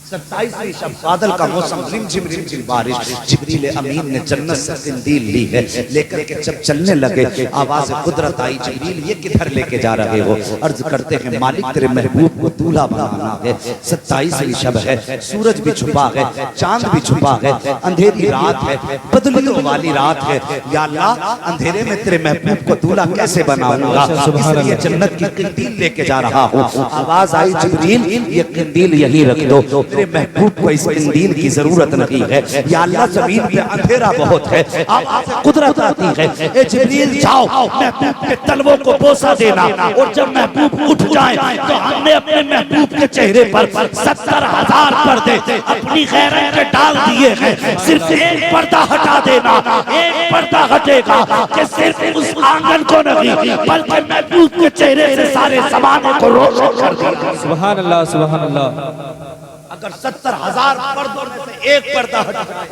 A: 27वीं शब बादल का मौसम, रिमझिम बारिश। जिब्रील अमीन ने जन्नत से कंदील ली है, लेकर के जब चलने लगे आवाज कुदरत आई जिब्रील ये किधर लेके जा रहे हो? अर्ज करते हैं मालिक तेरे महबूब को दूल्हा बनाना है। 27वीं शब है, सूरज भी छुपा है, चांद भी छुपा है, अंधेरी रात है, बदलियों वाली रात है। या अल्लाह अंधेरे में तेरे महबूब को दूल्हा कैसे बनाऊंगा, इसलिए जन्नत की कंदील लेके जा रहा हूँ। आवाज आई जिब्रील ये कंदील यही रख दो, मेरे महबूब को इस कंदील की जरूरत नहीं है। या अल्लाह जमीन पे अंधेरा बहुत है, आवाज़ कुदरत आती है ए जिब्रील जाओ महबूब के तलवों को बोसा देना, और जब महबूब उठ जाए तो हमने अपने महबूब के चेहरे पर 70,000 पर्दे अपनी गैरत के डाल दिए हैं, सिर्फ एक पर्दा हटा देना। एक पर्दा हटेगा कि सिर्फ उस आंगन को नहीं बल्कि महबूब के चेहरे से सारे ज़माने को रोशन कर देगा।
B: सुभान अल्लाह सुभान अल्लाह।
A: अगर 70,000 पर्दों में से एक पर्दा हट जाए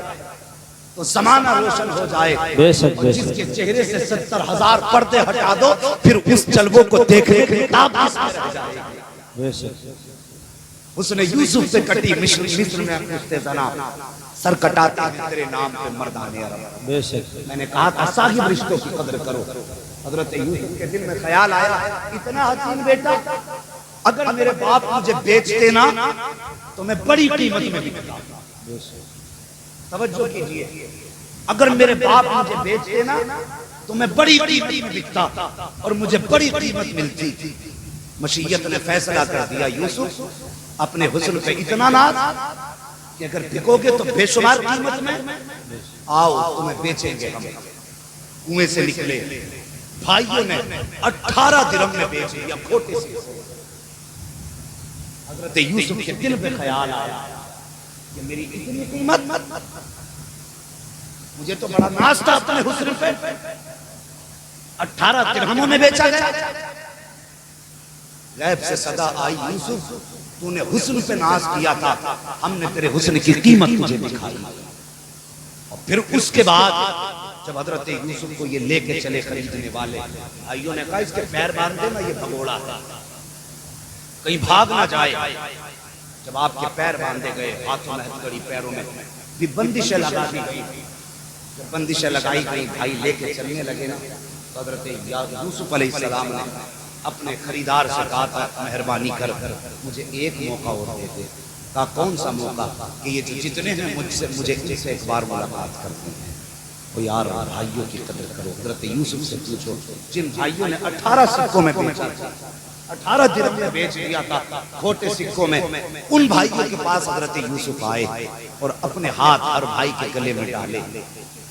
A: तो जमाना रोशन हो जाए।
B: बेशक बेशक।
A: जिसके चेहरे से 70,000 पर्दे हटा दो फिर उस जलवों को देखने के ताब रह जाएगा। बेशक। उसने यूसुफ से कटी मिस्र में पूछते जना सर कटाते हैं तेरे नाम पे मर्दाने अरब। बेशक। मैंने कहा था साहिब रिश्तों की कदर करो, हजरत यूसुफ के दिल में ख्याल आया, इतना हसीन बेटा, अगर मेरे बाप मुझे बेचते ना तो मैं बड़ी कीमत में बिकता। तवज्जो कीजिए, अगर मेरे बाप मुझे बेचते ना तो मैं बड़ी कीमत में बिकता और मुझे बड़ी कीमत मिलती। मशीयत ने फैसला कर दिया, यूसुफ अपने हुस्न पे इतना नाज कि अगर बिकोगे तो बेशुमार कीमत में, आओ तुम्हें बेचेंगे हम। कुएं से निकले भाइयों ने 18 दिरहम में बेच दिया, खोटे से। हजरत यूसुफ के दिल में ख्याल आया कि मेरी इतनी कीमत, मुझे तो बड़ा नाज था अपने हुस्न पे, 18 दिरहमों में बेचा गया। गैब से सदा आई, यूसुफ तूने हुस्न पे नाज किया था, हमने तेरे हुस्न की कीमत तुझे दिखाई। और फिर उसके बाद जब हजरत यूसुफ को ये लेके चले खरीदने वाले, भाइयों ने कहा इसके पैर बांध देना, ये भगोड़ा है, कहीं भाग ना जाए। जब आपके पैर बांधे गए, हाथों में हथकड़ी, पैरों में भी बंदिशें लगा दी गई। जब बंदिशें लगाई गई, भाई लेके चलने लगे ना, तो हजरत यूसुफ अलैहिस्सलाम ने अपने खरीदार से कहा था, मेहरबानी कर मुझे एक मौका और दे दे। कहा कौन सा मौका? कि ये जो जितने हैं मुझसे, मुझे इनसे एक बार मुलाकात करनी है। ओ यार, भाइयों की कदर करो। हजरत यूसुफ से पूछो, जिन भाइयों ने 18 सिक्कों में बेचा, 18 दिरहम में बेच दिया था खोटे सिक्कों में, उन भाइयों के पास हजरत यूसुफ आए और अपने हाथ हर भाई के गले में डाले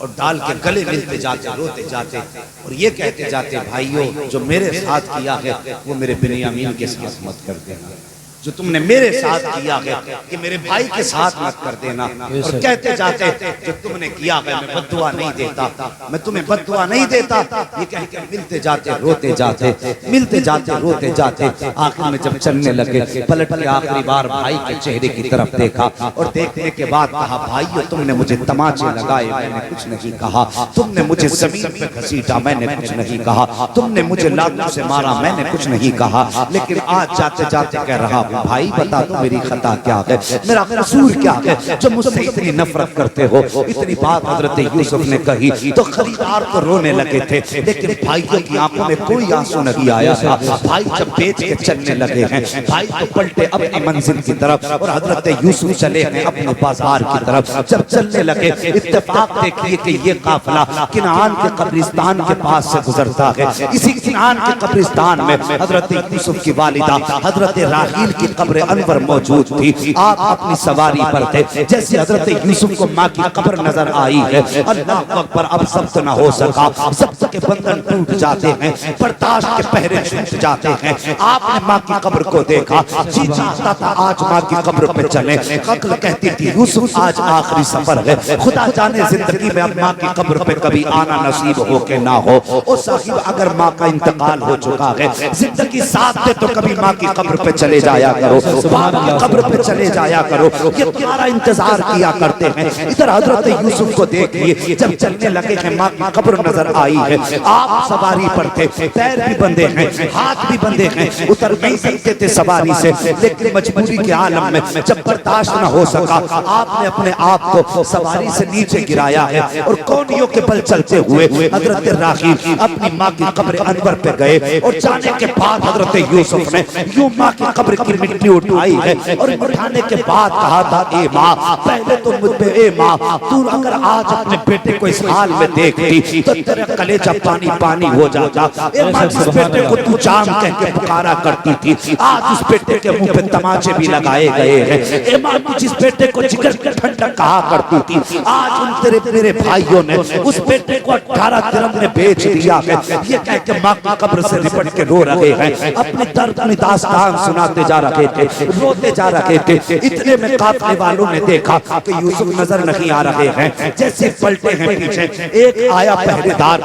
A: और डाल के गले मिलते जाते, रोते जाते और ये कहते जाते, भाइयों जो मेरे साथ किया है वो मेरे बिन्यामीन के साथ मत कर देना, जो तुमने मेरे साथ किया है कि मेरे भाई के साथ मत कर देना। और कहते जाते, जो तुमने किया है मैं बद्दुआ नहीं देता, मैं तुम्हें बद्दुआ नहीं देता, ये कह के मिलते जाते, रोते जाते, मिलते जाते, रोते जाते। आखिर में जब चलने लगे, पलट के आखिरी बार भाई के चेहरे की तरफ देखा और देखने के बाद कहा, भाइयों तुमने मुझे तमाचे लगाए, मैंने कुछ नहीं कहा, तुमने मुझे जमीन पे घसीटा, मैंने कुछ नहीं कहा, तुमने मुझे लातों से मारा, मैंने कुछ नहीं कहा, लेकिन आज जाते जाते कह रहा, भाई बता दो मेरी खता क्या है, मेरा कसूर क्या है जो मुझसे इतनी नफरत करते हो। इतनी बात हजरत यूसुफ ने कही तो खरीदार तो रोने लगे थे, लेकिन भाइयों की आंखों में कोई आंसू नहीं आया था। भाई जब बेच के चलने लगे हैं, भाई तो पलटे अपनी मंजिल की तरफ और हजरत यूसुफ चले हैं अपने बाजार की तरफ। जब चलने लगे, इत्तेफाक देखिए कि ये काफिला किनान के कब्रिस्तान के पास से गुजरता है। इसी किनान के कब्रिस्तान में हजरत यूसुफ की वालिदा हजरत राहील की कब्र अनवर मौजूद थी। आप अपनी सवारी पर थे, जैसे हजरत यूसुफ को माँ की कब्र नजर आई है, अल्लाह अकबर, अब जब्त न हो सका, जब्त के बंधन टूट जाते हैं, बर्दाश्त के पहरे छूट जाते हैं। आपने माँ की कब्र को देखा, जी चाहता था आज माँ की कब्र पे चले। अक्ल कहती थी यूसुफ आज आखिरी सफर है, खुदा जाने जिंदगी में अब माँ की कब्र पे कभी आना नसीब हो के ना हो। ओ साहिब, अगर माँ का इंतकाल हो चुका है, जिंदगी साथ दे तो कभी माँ की कब्र पे चले जाया करो, बाप की कब्र पे चले जाया करो। ये प्यारा इंतजार किया करते हैं। इधर हजरत यूसुफ को देखिए, जब चलने लगे हैं माँ की कब्र नजर आई है। आप सवारी पर थे, पैर भी बंधे हैं, हाथ भी बंधे हैं, उतर नहीं सकते थे सवारी से, लेकिन मजबूरी के आलम में जब बर्दाश्त न हो सका, आपने अपने आप को सवारी से नीचे गिराया है और कौनियों के बल चलते हुए हजरत राहील अपनी माँ की कब्र अनवर पे गए। और जाने के बाद हजरत यूसुफ ने यूं माँ की कब्र की मिट्टी उठाई है और उठाने के बाद कहा था, ए माँ, पहले तो मुझ पे, ए माँ, तू अगर आज अपने बेटे को इस हाल में देखती तो तेरा कलेजा पानी पानी हो जाता। ए माँ, जिस बेटे को तू जाम कह के पुकारा करती थी, आज उस बेटे के मुंह पे तमाचे भी लगाए गए हैं। ए माँ, तू जिस बेटे को जिगर की ठंडक कहा करती थी, आज उन तेरे मेरे भाइयों ने उस बेटे को 18 दिरहम में बेच दिया है। ये कह के माँ की कब्र से लिपट के रो रहे हैं, अपनी दर्द अपनी दास्तान सुनाते जा रहे थे, रोते जा रहे थे। इतने में काफिले वालों ने देखा कि यूसुफ नजर नहीं आ रहे हैं, जैसे पलटे हैं पीछे, एक आया पहरेदार,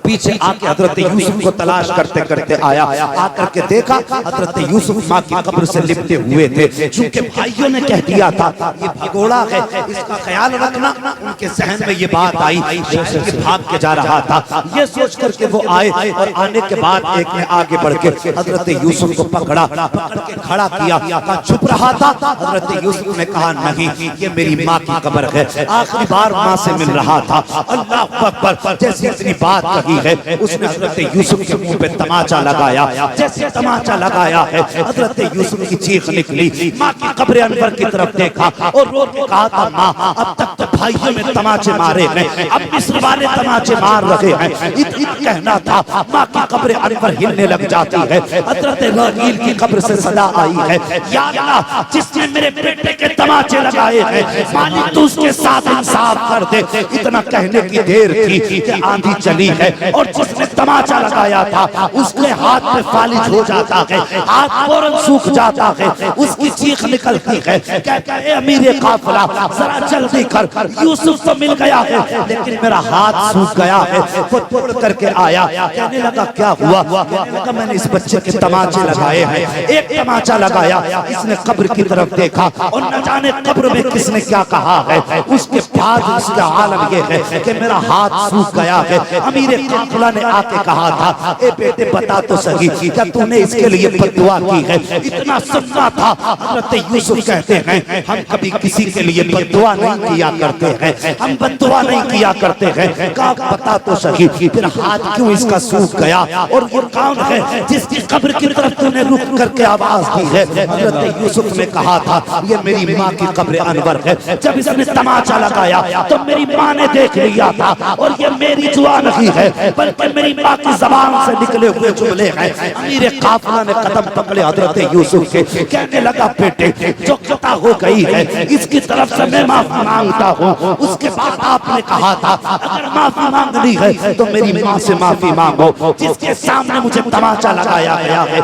A: पीछे आके हजरत यूसुफ को तलाश करते करते आया, आकर के देखा हजरत यूसुफ माँ की कब्र से लिपटे हुए थे। चूंकि भाइयों ने कह दिया था ये भगोड़ा है, इसका ख्याल रखना, उनके जहन में ये बात आई, भाग के जा रहा था। ये सोच करके वो आए और आने के बाद एक ने आगे बढ़ के हजरत यूसुफ को पकड़ा, पकड़ करके खड़ा किया, कहा छुप रहा था। हजरत यूसुफ ने कहा नहीं, ये मेरी माँ की कब्र है, आखिरी बार माँ से मिल रहा था। अल्लाह अकबर, जैसे इतनी बात कही है उसने हजरत यूसुफ के मुंह पे तमाचा लगाया। जैसे तमाचा लगाया है हजरत यूसुफ की चीख निकली। माँ की कब्र अनवर की तरफ देखा और रो के कहा था माँ, अब तक तो भाइयों ने तमाचे मारे हैं, अब मिस्र वाले तमाचे मार रहे हैं। इतना कहना था, माँ की कब्र अनवर हिलने लग जाती है। हजरत राहील की कब्र से सदा आई है, या अल्लाह जिसने मेरे बेटे के तमाचे लगाए हैं मालिक तू उसके साथ इंसाफ कर दे। इतना कहने की देर थी कि आंधी चली है और जिसने तमाचा लगाया था उसके हाथ में फालिज हो जाता है, हाथ फौरन सूख जाता है, उसकी चीख निकलती है, कहता है अमीर काफिला जरा जल्दी कर, यूसुफ तो मिल गया है लेकिन मेरा हाथ सूख गया है। वो तोड़ करके आया, कहने लगा क्या हुआ? कहने लगा मैंने इस बच्चे के तमाचे लगाए हैं। एक तमाचा लगाया, इसने कब्र की तरफ देखा और न जाने कब्र में किसने क्या कहा है। उसके बाद उसका आलम ये है कि मेरा हाथ सूख गया है। अमीर काफिला ने आके कहा था, ए बेटे बता तो सही, क्या तूने इसके लिए बद्दुआ की है? इतना सुनना था। हजरत यूसुफ कहते हैं हम कभी किसी के लिए बद्दुआ नहीं किया करते हैं, हम बद्दुआ नहीं किया करते हैं। कहा बता तो सही, फिर हाथ क्यों इसका सूख गया और ये कौन है जिसकी कब्र की तरफ तूने रुक करके आवाज दी है? हजरत यूसुफ ने कहा था ये मेरी माँ की कब्र अनवर है। जब इसने तमाचा लगाया तो मेरी माँ ने देख लिया था और ये मेरी जुबान नहीं है बल्कि मेरी माँ की जबान से निकले हुए जुमले हैं। अमीर काफिला ने कदम पकड़े हजरत यूसुफ के, कहने लगा बेटे जो खता हो गई है इसकी तरफ से मैं माफी मांगता हूँ। उसके बाद आपने कहा था अगर माफी मांगनी है तो मेरी माँ से माफी मांगो जिसके सामने मुझे तमाचा लगाया गया है।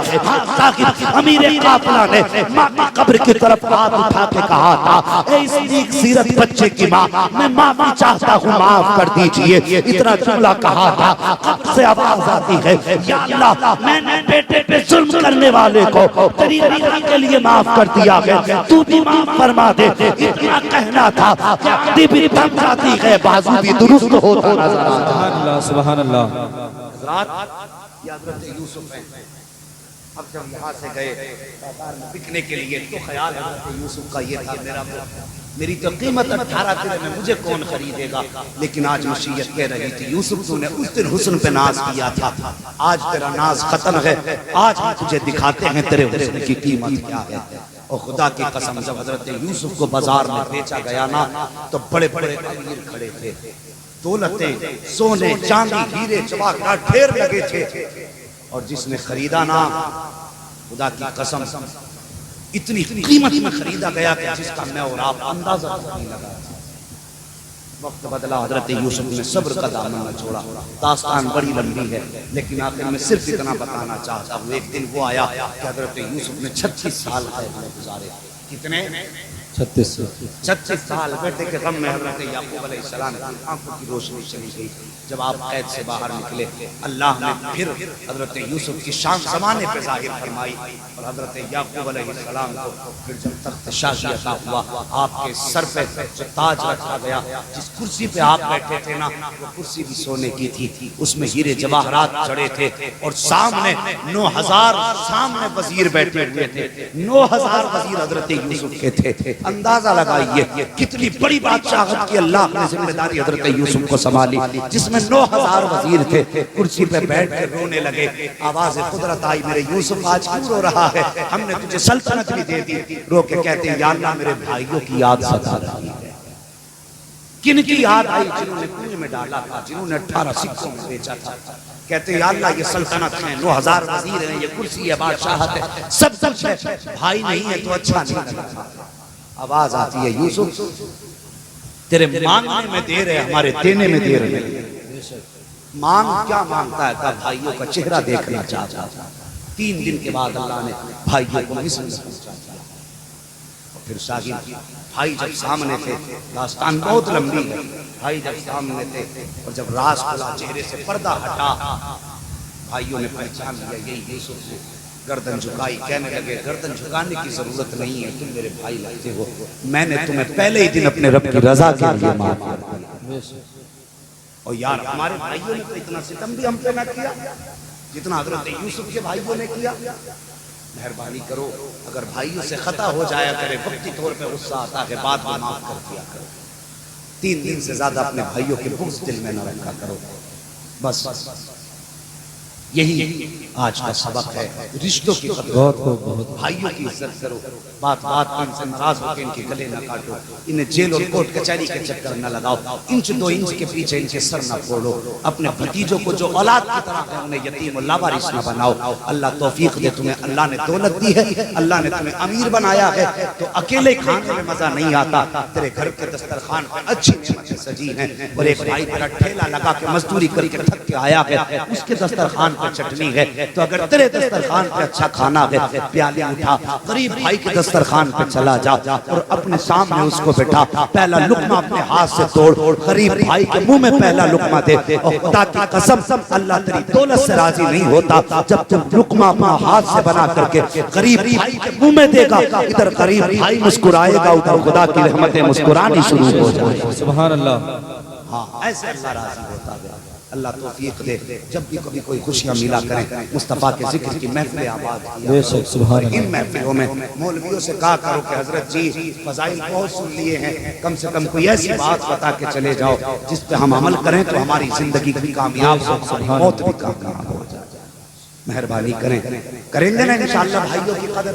A: अमीर काफिला ने माँ की कब्र की तरफ हाथ उठा के कहा था, इस नेक सीरत बच्चे की माँ मैं माफी चाहता हूँ, माफ कर दीजिए। इतना जुमला कहा था, कब्र से आवाज आती है, या अल्लाह मैंने बेटे पे जुल्म करने वाले को तेरी रजा के लिए माफ कर दिया है, तू भी माफ फरमा दे। इतना कहना था कि आंधी भी थम जाती है, बाजू भी दुरुस्त होता नजर आता है।
B: सुभान अल्लाह।
A: हजरत यूसुफ है, अब जब यहाँ से गए बाजार में बिकने के लिए तो ख्याल हजरत यूसुफ का ये था मेरी तो कीमत 18 दिन में मुझे कौन खरीदेगा। लेकिन आज मशीयत कह रही थी यूसुफ तूने उस दिन हुस्न पे नाज किया था, आज तेरा नाज खत्म है, आज हम तुझे दिखाते हैं तेरे हुस्न की कीमत क्या है। और खुदा की कसम जब हजरत यूसुफ को बाजार में बेचा गया ना तो बड़े बड़े अमीर खड़े थे, दौलतें सोने चांदी हीरे जवाहरात ढेर लगे थे। और जिसने खरीदा ना खुदा की कसम इतनी कीमत में खरीदा गया कि जिसका मैं और आप अंदाजा नहीं लगा। वक्त बदला, हजरत यूसुफ ने सब्र का दामन न छोड़ा। दास्तान बड़ी लंबी है लेकिन आखिर में सिर्फ इतना बताना चाहता हूँ। एक दिन वो आया कि हजरत यूसुफ ने 36 साल गुजारे। कितने? 36 साल बेटे के गम में हजरत याकूब अलैहिस्सलाम की आंखों की रोशनी चली गई। जब आप कैद से बाहर निकले अल्लाह ने फिर हजरत यूसुफ की शान ज़माने पे जाहिर फरमाई और हजरत याकूब अलैहिस्सलाम को फिर जब तख्त शाही अता हुआ आपके सर पे जो ताज रखा गया, जिस कुर्सी पे आप बैठे थे ना वो कुर्सी भी सोने की थी, उसमें हीरे जवाहरात जड़े थे और सामने 9000 सामने वजीर बैठे हुए थे। 9000 वजीर हजरत यूसुफ के थे। अंदाजा लगाइए कितनी बड़ी बादशाहत की अल्लाह ने जिम्मेदारी हजरत यूसुफ को संभाली, जिसमें 9000 वजीर थे। कुर्सी पे बैठ कर रोने लगे, आवाज कुदरत आई, मेरे यूसुफ आज क्यों रो रहा है, हमने तुझे सल्तनत भी दे दी। रो के कहते हैं या अल्लाह मेरे भाइयों की याद सता रही है। किन की याद आई? जिन्होंने कुएं में डाला था, जिन्होंने 18 सिक्कों में बेचा था। कहते हैं या अल्लाह ये सल्तनत है, 9000 वजीर हैं, ये कुर्सी है, बादशाहत है, सब कुछ है, भाई नहीं है तो अच्छा नहीं लगता। आवाज आती है यूसुफ तेरे मांगने में देर है, हमारे देने में देर नहीं। मांग क्या मांगता है? कहा भाइयों का चेहरा देखना चाहता था। 3 दिन के बाद अल्लाह ने भाइयों को मिस्र में पहुंचा दिया। फिर शागिर्द भाई जब सामने थे, दास्तान बहुत लंबी है, भाई जब सामने थे और जब राज खुला, चेहरे से पर्दा हटा, भाइयों ने पहचान लिया यही यूसुफ है। गर्दन झुकाई, कहने लगे गर्दन झुकाने की जरूरत नहीं है, तुम मेरे भाई लगते हो, मैंने तुम्हें पहले ही दिन अपने रब की रजा के लिए माफ कर दिया। और यार हमारे भाइयों ने तो इतना सितम भी हम पे न किया जितना हजरत यूसुफ के भाइयों ने किया। मेहरबानी करो, अगर भाइयों से खता हो जाया करे, वक्ती तौर पे गुस्सा आता है, बाद में माफ कर दिया करो। 3 दिन से ज्यादा अपने भाइयों के बुग़्ज़ दिल में न रखा करो। बस यही आज का सबक है। रिश्तों की कदर करो, भाइयों की इज्जत करो, बात बात पर इनसे नाराज होकर इनके गले न काटो, इन्हें जेल और कोर्ट कचहरी के चक्कर न लगाओ, 1-2 इंच के पीछे इनके सर न फोड़ो। अपने भतीजों को जो औलाद की तरह है उन्हें यतीम और लावारिस न बनाओ। अल्लाह तौफीक दे तुम्हें, अल्लाह ने दौलत दी है, अल्लाह ने तुम्हें अमीर बनाया है, तो अकेले खाने में मजा नहीं आता। तेरे घर के दस्तरखान पर अच्छी नेमतें सजी हैं, और एक भाई तेरा ठेला लगा के मजदूरी करके थक के आया है, उसके दस्तरखान चटनी है, तो अगर तेरे दस्तरखान पे अच्छा खाना है, प्याले उठा, गरीब भाई के दस्तरखान पे चला जा और अपने सामने उसको बैठा, पहला लुकमा अपने हाथ से तोड़, गरीब भाई के मुंह में पहला लुकमा दे। और खुदा की कसम, अल्लाह तेरी दौलत से राजी नहीं होता जब तुम लुकमा अपना हाथ से बना करके गरीब भाई के मुंह में देगा। इधर गरीब भाई मुस्कुराएगा, उधर खुदा की रहमतें मुस्कुरानी शुरू हो जाएगी। सुभान अल्लाह। हाँ, ऐसे अल्लाह राजी होता है। अल्लाह तौफीक दे, जब भी कभी कोई खुशियां मिला करें, मुस्तफ़ा के जिक्र की महफिलें आबाद किया करो। इन महफिलों में मौलवियों से कहा करो कि हजरत जी फजाइल बहुत सुन लिए हैं, कम से कम कोई ऐसी बात बता के चले जाओ जिस पे हम अमल करें तो हमारी जिंदगी भी कामयाब हो, हमारी मौत भी कामयाब हो जाए। मेहरबानी करें, करेंगे ना इंशाअल्लाह भाइयों की कदर।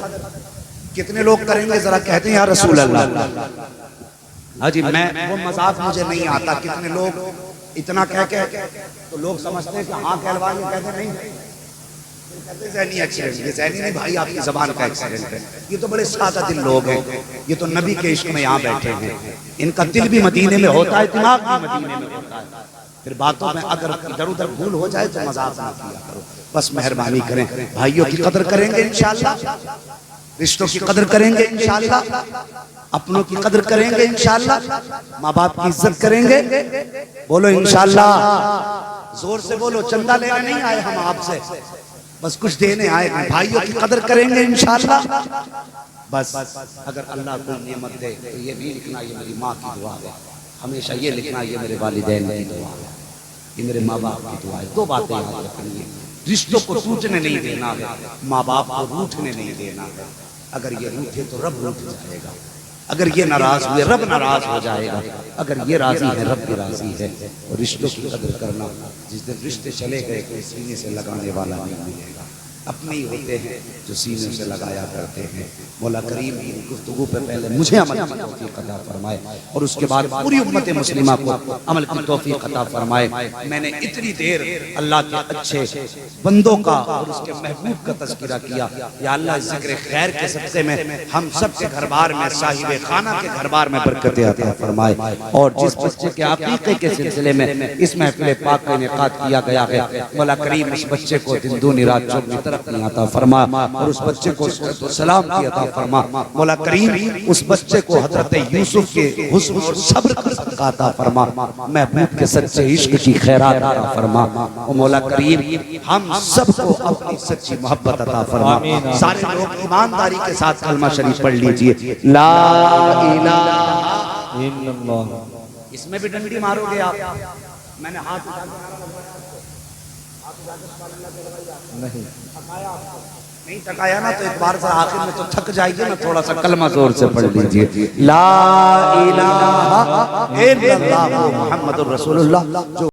A: कितने लोग करेंगे जरा कहते हैं या रसूल अल्लाह। हाँ जी, मैं वो मजाक मुझे नहीं आता। कितने लोग इतना कह के तो लोग समझते हैं कि हाँ कहलवाएंगे, कहते नहीं, कहते ज़हनी एक्सीडेंट। ये ज़हनी नहीं भाई, आपकी ज़बान का एक्सीडेंट है। ये तो बड़े सादा दिल लोग हैं, ये तो नबी के इश्क में यहाँ बैठे हैं, इनका दिल भी मदीने में होता है, दिमाग भी मदीने में होता है। फिर बातों में अगर इधर उधर भूल हो जाए तो मजाक ना किया करो। बस मेहरबानी करें, भाइयों की कदर करेंगे इंशाअल्लाह, रिश्तों की कदर करेंगे इंशाअल्लाह, अपनों की कदर करेंगे इंशाअल्लाह, माँ बाप की इज्जत करेंगे। बोलो इंशाअल्लाह, जोर से बोलो। चंदा लेने नहीं आए हम आपसे, बस कुछ देने आए हैं। भाइयों की कदर करेंगे इंशाअल्लाह। बस अगर अल्लाह को नेमत दे तो ये भी लिखना ये मेरी माँ की दुआ है, हमेशा ये लिखना ये मेरे वालिदैन की दुआ है, ये मेरे माँ बाप की दुआ है। 2 बातें याद रखनी है, रिश्तों को टूटने नहीं देना है, माँ बाप को रूठने नहीं देना है। अगर ये रूठे तो रब रूठ जाएगा, अगर ये नाराज हुए रब नाराज हो जाएगा, अगर ये राजी है रब भी राजी है। और रिश्तों की कदर करना, जिस दिन रिश्ते चले गए कोई सीने से लगाने वाला नहीं मिलेगा, अपने ही होते हैं जो सीने से लगाया करते हैं। मौला करीम की गुफ्तगू पे पहले मुझे अमल की तौफीक अता फरमाए और उसके बाद पूरी उम्मत मुस्लिमा को अमल की तौफीक अता फरमाए। मैंने इतनी देर अल्लाह के अच्छे बंदों का और उसके महबूब का तज़किरा किया। या अल्लाह जिक्र खैर के सबसे में हम सब के घर बार में, साहिबे खाना के घर बार में बरकतें अता फरमाए। और जिस बच्चे के अक़ीक़े के सिलसिले में इस महफ़िल पाक का इनेकाद किया गया है, मौला करीम उस बच्चे को दिन दूनी रात चौगुनी तरक्की अता फरमा और उस बच्चे को सलाम की अता फरमा। मौला करीम उस बच्चे को हजरत यूसुफ के हुस्न और सब्र का सदका अता फरमा, महबूब के सच्चे इश्क की खैरात अता फरमा। और मौला करीम हम सबको अपनी सच्ची मोहब्बत अता फरमा। सारे लोग ईमानदारी के साथ कलमा शरीफ पढ़ लीजिए, ला इलाहा इल्लल्लाह। इसमें भी डंडी मारोगे आप? मैंने हाथ नहीं थकाया ना, तो एक बार से आखिर में तो थक जाएगी ना, थोड़ा सा कलमा जोर से पढ़ लीजिए, ला इलाहा इल्लल्लाह मुहम्मदुर रसूलुल्लाह। जो